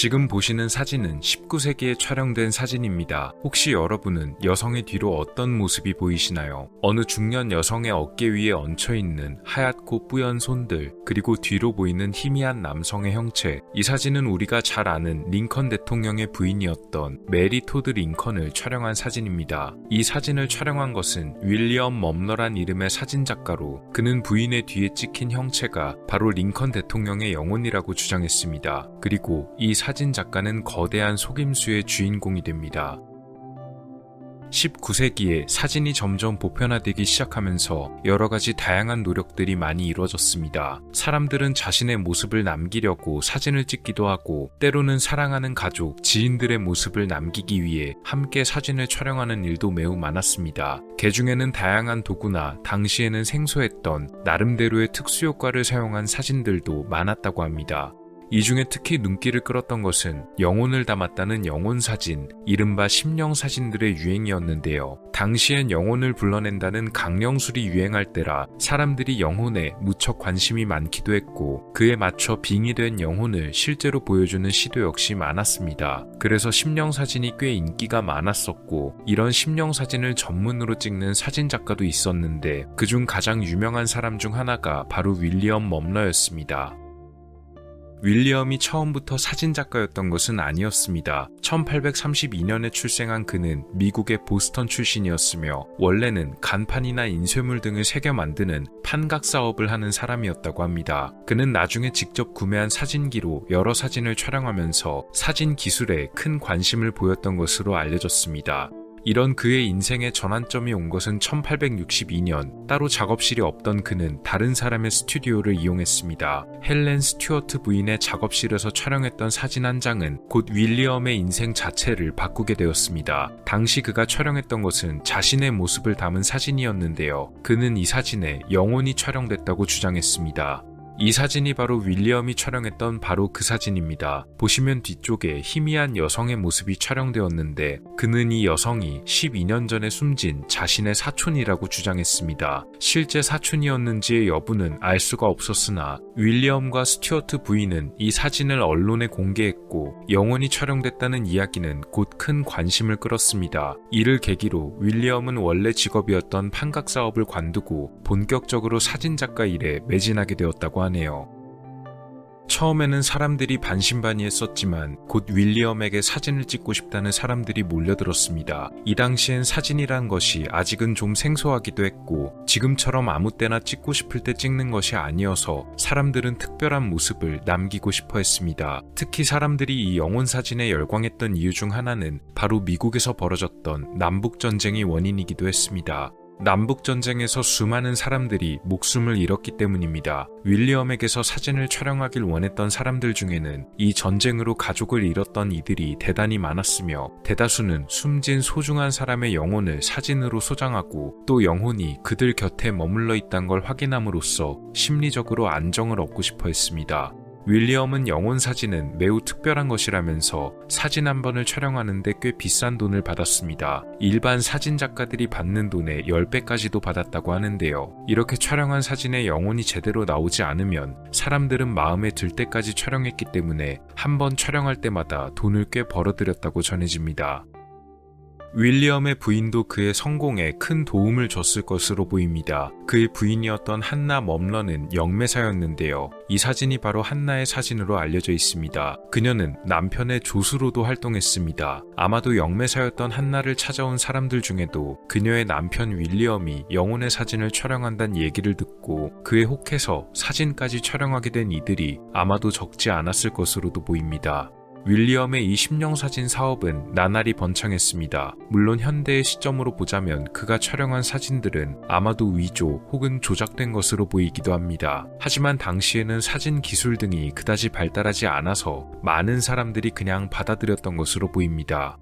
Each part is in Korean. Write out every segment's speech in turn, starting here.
지금 보시는 사진은 19세기에 촬영된 사진입니다. 혹시 여러분은 여성의 뒤로 어떤 모습이 보이시나요? 어느 중년 여성의 어깨 위에 얹혀있는 하얗고 뿌연 손들, 그리고 뒤로 보이는 희미한 남성의 형체. 이 사진은 우리가 잘 아는 링컨 대통령의 부인이었던 메리 토드 링컨을 촬영한 사진입니다. 이 사진을 촬영한 것은 윌리엄 멈러란 이름의 사진작가로, 그는 부인의 뒤에 찍힌 형체가 바로 링컨 대통령의 영혼이라고 주장했습니다. 그리고 이 사진 작가는 거대한 속임수의 주인공이 됩니다. 19세기에 사진이 점점 보편화되기 시작하면서 여러가지 다양한 노력들이 많이 이루어졌습니다. 사람들은 자신의 모습을 남기려고 사진을 찍기도 하고, 때로는 사랑하는 가족, 지인들의 모습을 남기기 위해 함께 사진을 촬영하는 일도 매우 많았습니다. 개중에는 다양한 도구나 당시에는 생소했던 나름대로의 특수효과를 사용한 사진들도 많았다고 합니다. 이 중에 특히 눈길을 끌었던 것은 영혼을 담았다는 영혼사진, 이른바 심령사진들의 유행이었는데요. 당시엔 영혼을 불러낸다는 강령술이 유행할 때라 사람들이 영혼에 무척 관심이 많기도 했고, 그에 맞춰 빙의된 영혼을 실제로 보여주는 시도 역시 많았습니다. 그래서 심령사진이 꽤 인기가 많았었고, 이런 심령사진을 전문으로 찍는 사진작가도 있었는데, 그중 가장 유명한 사람 중 하나가 바로 윌리엄 멈러였습니다. 윌리엄이 처음부터 사진작가였던 것은 아니었습니다. 1832년에 출생한 그는 미국의 보스턴 출신이었으며, 원래는 간판이나 인쇄물 등을 새겨 만드는 판각 사업을 하는 사람이었다고 합니다. 그는 나중에 직접 구매한 사진기로 여러 사진을 촬영하면서 사진 기술에 큰 관심을 보였던 것으로 알려졌습니다. 이런 그의 인생의 전환점이 온 것은 1862년, 따로 작업실이 없던 그는 다른 사람의 스튜디오를 이용했습니다. 헬렌 스튜어트 부인의 작업실에서 촬영했던 사진 한 장은 곧 윌리엄의 인생 자체를 바꾸게 되었습니다. 당시 그가 촬영했던 것은 자신의 모습을 담은 사진이었는데요. 그는 이 사진에 영혼이 촬영됐다고 주장했습니다. 이 사진이 바로 윌리엄이 촬영했던 바로 그 사진입니다. 보시면 뒤쪽에 희미한 여성의 모습이 촬영되었는데, 그는 이 여성이 12년 전에 숨진 자신의 사촌이라고 주장했습니다. 실제 사촌이었는지의 여부는 알 수가 없었으나, 윌리엄과 스튜어트 부인은 이 사진을 언론에 공개했고, 영혼이 촬영됐다는 이야기는 곧 큰 관심을 끌었습니다. 이를 계기로 윌리엄은 원래 직업이었던 판각 사업을 관두고 본격적으로 사진작가 일에 매진하게 되었다고 하네요. 처음에는 사람들이 반신반의했었지만 곧 윌리엄에게 사진을 찍고 싶다는 사람들이 몰려들었습니다. 이 당시엔 사진이란 것이 아직은 좀 생소하기도 했고, 지금처럼 아무 때나 찍고 싶을 때 찍는 것이 아니어서 사람들은 특별한 모습을 남기고 싶어 했습니다. 특히 사람들이 이 영혼 사진에 열광했던 이유 중 하나는 바로 미국에서 벌어졌던 남북전쟁이 원인이기도 했습니다. 남북전쟁에서 수많은 사람들이 목숨을 잃었기 때문입니다. 윌리엄에게서 사진을 촬영하길 원했던 사람들 중에는 이 전쟁으로 가족을 잃었던 이들이 대단히 많았으며, 대다수는 숨진 소중한 사람의 영혼을 사진으로 소장하고, 또 영혼이 그들 곁에 머물러 있다는 걸 확인함으로써 심리적으로 안정을 얻고 싶어 했습니다. 윌리엄은 영혼 사진은 매우 특별한 것이라면서 사진 한 번을 촬영하는데 꽤 비싼 돈을 받았습니다. 일반 사진 작가들이 받는 돈의 10배까지도 받았다고 하는데요. 이렇게 촬영한 사진에 영혼이 제대로 나오지 않으면 사람들은 마음에 들 때까지 촬영했기 때문에 한 번 촬영할 때마다 돈을 꽤 벌어들였다고 전해집니다. 윌리엄의 부인도 그의 성공에 큰 도움을 줬을 것으로 보입니다. 그의 부인이었던 한나 멈러는 영매사였는데요. 이 사진이 바로 한나의 사진으로 알려져 있습니다. 그녀는 남편의 조수로도 활동했습니다. 아마도 영매사였던 한나를 찾아온 사람들 중에도 그녀의 남편 윌리엄이 영혼의 사진을 촬영한다는 얘기를 듣고 그에 혹해서 사진까지 촬영하게 된 이들이 아마도 적지 않았을 것으로도 보입니다. 윌리엄의 이 심령사진 사업은 나날이 번창했습니다. 물론 현대의 시점으로 보자면 그가 촬영한 사진들은 아마도 위조 혹은 조작된 것으로 보이기도 합니다. 하지만 당시에는 사진 기술 등이 그다지 발달하지 않아서 많은 사람들이 그냥 받아들였던 것으로 보입니다.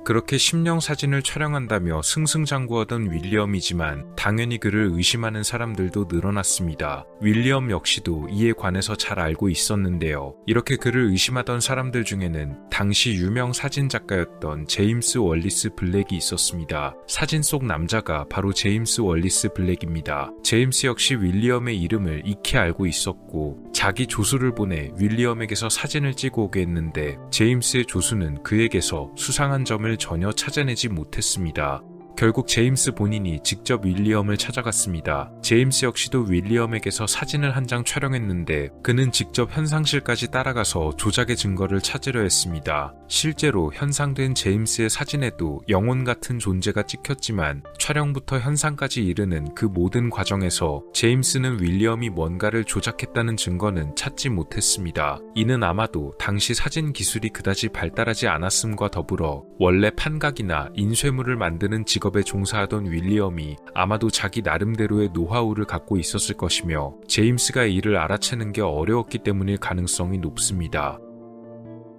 그렇게 심령사진을 촬영한다며 승승장구하던 윌리엄이지만 당연히 그를 의심하는 사람들도 늘어났습니다. 윌리엄 역시도 이에 관해서 잘 알고 있었는데요. 이렇게 그를 의심하던 사람들 중에는 당시 유명 사진작가였던 제임스 월리스 블랙이 있었습니다. 사진 속 남자가 바로 제임스 월리스 블랙입니다. 제임스 역시 윌리엄의 이름을 익히 알고 있었고 자기 조수를 보내 윌리엄에게서 사진을 찍어 오게 했는데 제임스의 조수는 그에게서 수상한 점을 전혀 찾아내지 못했습니다. 결국 제임스 본인이 직접 윌리엄을 찾아갔습니다. 제임스 역시도 윌리엄에게서 사진을 한 장 촬영했는데 그는 직접 현상실까지 따라가서 조작의 증거를 찾으려 했습니다. 실제로 현상된 제임스의 사진에도 영혼 같은 존재가 찍혔지만 촬영부터 현상까지 이르는 그 모든 과정에서 제임스는 윌리엄이 뭔가를 조작했다는 증거는 찾지 못했습니다. 이는 아마도 당시 사진 기술이 그다지 발달하지 않았음과 더불어 원래 판각이나 인쇄물을 만드는 직업에 종사하던 윌리엄이 아마도 자기 나름대로의 노하우를 갖고 있었을 것이며 제임스가 이를 알아채는 게 어려웠기 때문일 가능성이 높습니다.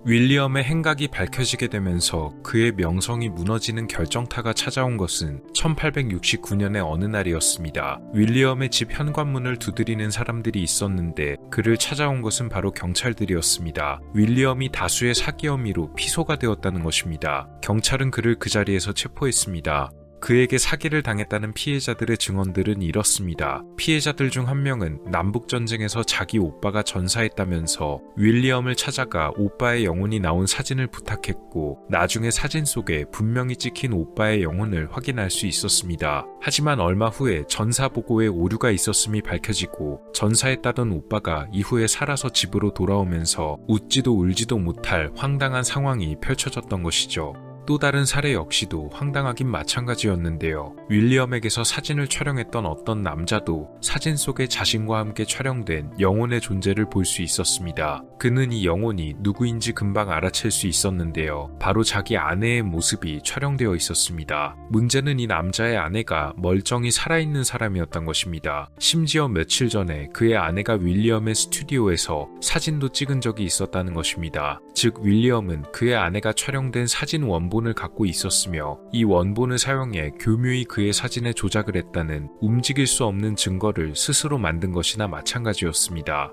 윌리엄의 행각이 밝혀지게 되면서 그의 명성이 무너지는 결정타가 찾아온 것은 1869년의 어느 날이었습니다. 윌리엄의 집 현관문을 두드리는 사람들이 있었는데 그를 찾아온 것은 바로 경찰들이었습니다. 윌리엄이 다수의 사기 혐의로 피소가 되었다는 것입니다. 경찰은 그를 그 자리에서 체포했습니다. 그에게 사기를 당했다는 피해자들의 증언들은 이렇습니다. 피해자들 중 한 명은 남북전쟁에서 자기 오빠가 전사했다면서 윌리엄을 찾아가 오빠의 영혼이 나온 사진을 부탁했고 나중에 사진 속에 분명히 찍힌 오빠의 영혼을 확인할 수 있었습니다. 하지만 얼마 후에 전사 보고에 오류가 있었음이 밝혀지고 전사했다던 오빠가 이후에 살아서 집으로 돌아오면서 웃지도 울지도 못할 황당한 상황이 펼쳐졌던 것이죠. 또 다른 사례 역시도 황당하긴 마찬가지였는데요. 윌리엄에게서 사진을 촬영했던 어떤 남자도 사진 속에 자신과 함께 촬영된 영혼의 존재를 볼 수 있었습니다. 그는 이 영혼이 누구인지 금방 알아챌 수 있었는데요. 바로 자기 아내의 모습이 촬영되어 있었습니다. 문제는 이 남자의 아내가 멀쩡히 살아있는 사람이었던 것입니다. 심지어 며칠 전에 그의 아내가 윌리엄의 스튜디오에서 사진도 찍은 적이 있었다는 것입니다. 즉 윌리엄은 그의 아내가 촬영된 사진 원본을 갖고 있었으며 이 원본을 사용해 교묘히 그의 사진에 조작을 했다는 움직일 수 없는 증거를 스스로 만든 것이나 마찬가지였습니다.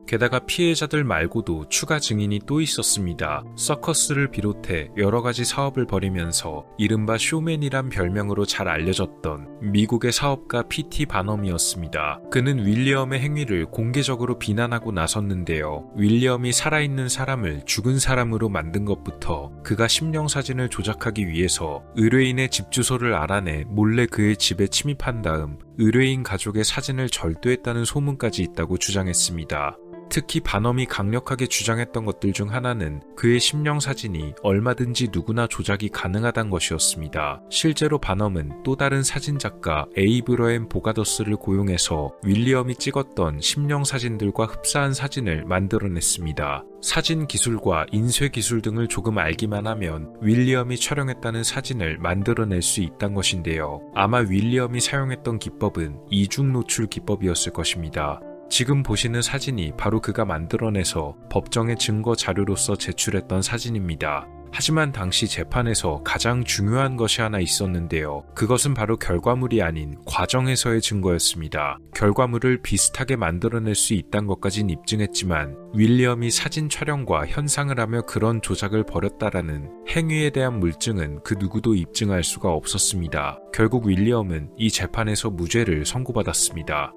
게다가 피해자들 말고도 추가 증인이 또 있었습니다. 서커스를 비롯해 여러가지 사업을 벌이면서 이른바 쇼맨이란 별명으로 잘 알려졌던 미국의 사업가 P.T. 바넘이었습니다. 그는 윌리엄의 행위를 공개적으로 비난하고 나섰는데요. 윌리엄이 살아있는 사람을 죽은 사람으로 만든 것부터 그가 심령사진을 조작하기 위해서 의뢰인의 집 주소를 알아내 몰래 그의 집에 침입한 다음 의뢰인 가족의 사진을 절도했다는 소문까지 있다고 주장했습니다. 특히 바넘이 강력하게 주장했던 것들 중 하나는 그의 심령사진이 얼마든지 누구나 조작이 가능하다는 것이었습니다. 실제로 바넘은 또 다른 사진작가 에이브러햄 보가더스를 고용해서 윌리엄이 찍었던 심령사진들과 흡사한 사진을 만들어냈습니다. 사진 기술과 인쇄 기술 등을 조금 알기만 하면 윌리엄이 촬영했다는 사진을 만들어낼 수 있다는 것인데요. 아마 윌리엄이 사용했던 기법은 이중 노출 기법이었을 것입니다. 지금 보시는 사진이 바로 그가 만들어내서 법정의 증거 자료로서 제출했던 사진입니다. 하지만 당시 재판에서 가장 중요한 것이 하나 있었는데요. 그것은 바로 결과물이 아닌 과정에서의 증거였습니다. 결과물을 비슷하게 만들어낼 수 있다는 것까진 입증했지만 윌리엄이 사진 촬영과 현상을 하며 그런 조작을 벌였다라는 행위에 대한 물증은 그 누구도 입증할 수가 없었습니다. 결국 윌리엄은 이 재판에서 무죄를 선고받았습니다.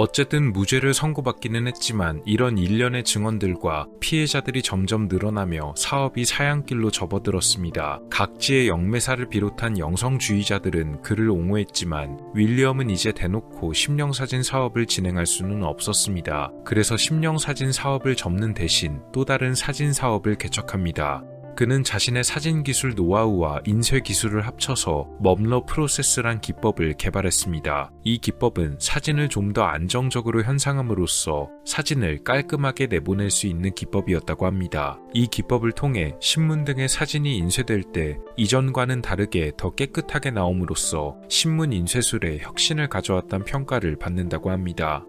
어쨌든 무죄를 선고받기는 했지만 이런 일련의 증언들과 피해자들이 점점 늘어나며 사업이 사양길로 접어들었습니다. 각지의 영매사를 비롯한 영성주의자들은 그를 옹호했지만 윌리엄은 이제 대놓고 심령사진 사업을 진행할 수는 없었습니다. 그래서 심령사진 사업을 접는 대신 또 다른 사진 사업을 개척합니다. 그는 자신의 사진 기술 노하우와 인쇄 기술을 합쳐서 멈러 프로세스란 기법을 개발했습니다. 이 기법은 사진을 좀 더 안정적으로 현상함으로써 사진을 깔끔하게 내보낼 수 있는 기법이었다고 합니다. 이 기법을 통해 신문 등의 사진이 인쇄될 때 이전과는 다르게 더 깨끗하게 나옴으로써 신문 인쇄술에 혁신을 가져왔다는 평가를 받는다고 합니다.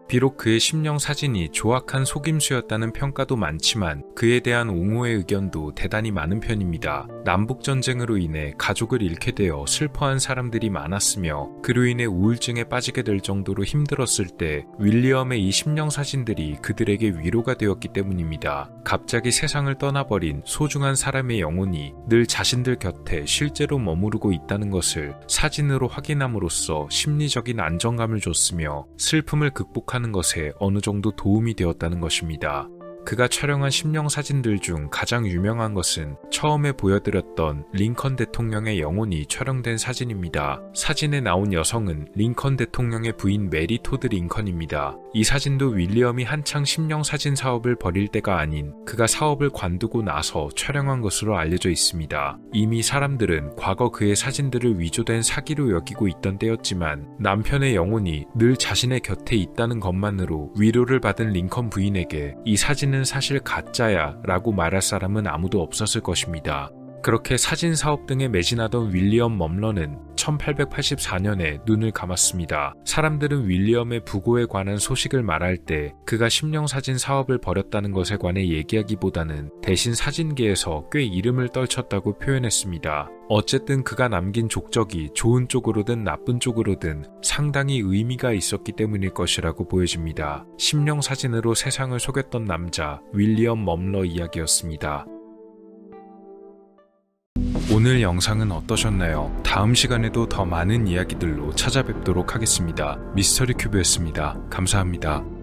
비록 그의 심령 사진이 조악한 속임수였다는 평가도 많지만 그에 대한 옹호의 의견도 대단히 많은 편입니다. 남북전쟁으로 인해 가족을 잃게 되어 슬퍼한 사람들이 많았으며 그로 인해 우울증에 빠지게 될 정도로 힘들었을 때 윌리엄의 이 심령 사진들이 그들에게 위로가 되었기 때문입니다. 갑자기 세상을 떠나버린 소중한 사람의 영혼이 늘 자신들 곁에 실제로 머무르고 있다는 것을 사진으로 확인함으로써 심리적인 안정감을 줬으며 슬픔을 극복하는 것에 어느 정도 도움이 되었다는 것입니다. 그가 촬영한 심령 사진들 중 가장 유명한 것은 처음에 보여드렸던 링컨 대통령의 영혼이 촬영된 사진입니다. 사진에 나온 여성은 링컨 대통령의 부인 메리 토드 링컨입니다. 이 사진도 윌리엄이 한창 심령 사진 사업을 벌일 때가 아닌 그가 사업을 관두고 나서 촬영한 것으로 알려져 있습니다. 이미 사람들은 과거 그의 사진들을 위조된 사기로 여기고 있던 때였지만 남편의 영혼이 늘 자신의 곁에 있다는 것만으로 위로를 받은 링컨 부인에게 이 사진은 사실 가짜야 라고 말할 사람은 아무도 없었을 것입니다. 그렇게 사진 사업 등에 매진하던 윌리엄 멈러는 1884년에 눈을 감았습니다. 사람들은 윌리엄의 부고에 관한 소식을 말할 때 그가 심령사진 사업을 벌였다는 것에 관해 얘기하기보다는 대신 사진계에서 꽤 이름을 떨쳤다고 표현했습니다. 어쨌든 그가 남긴 족적이 좋은 쪽으로든 나쁜 쪽으로든 상당히 의미가 있었기 때문일 것이라고 보여집니다. 심령사진으로 세상을 속였던 남자 윌리엄 멈러 이야기였습니다. 오늘 영상은 어떠셨나요? 다음 시간에도 더 많은 이야기들로 찾아뵙도록 하겠습니다. 미스터리 큐브였습니다. 감사합니다.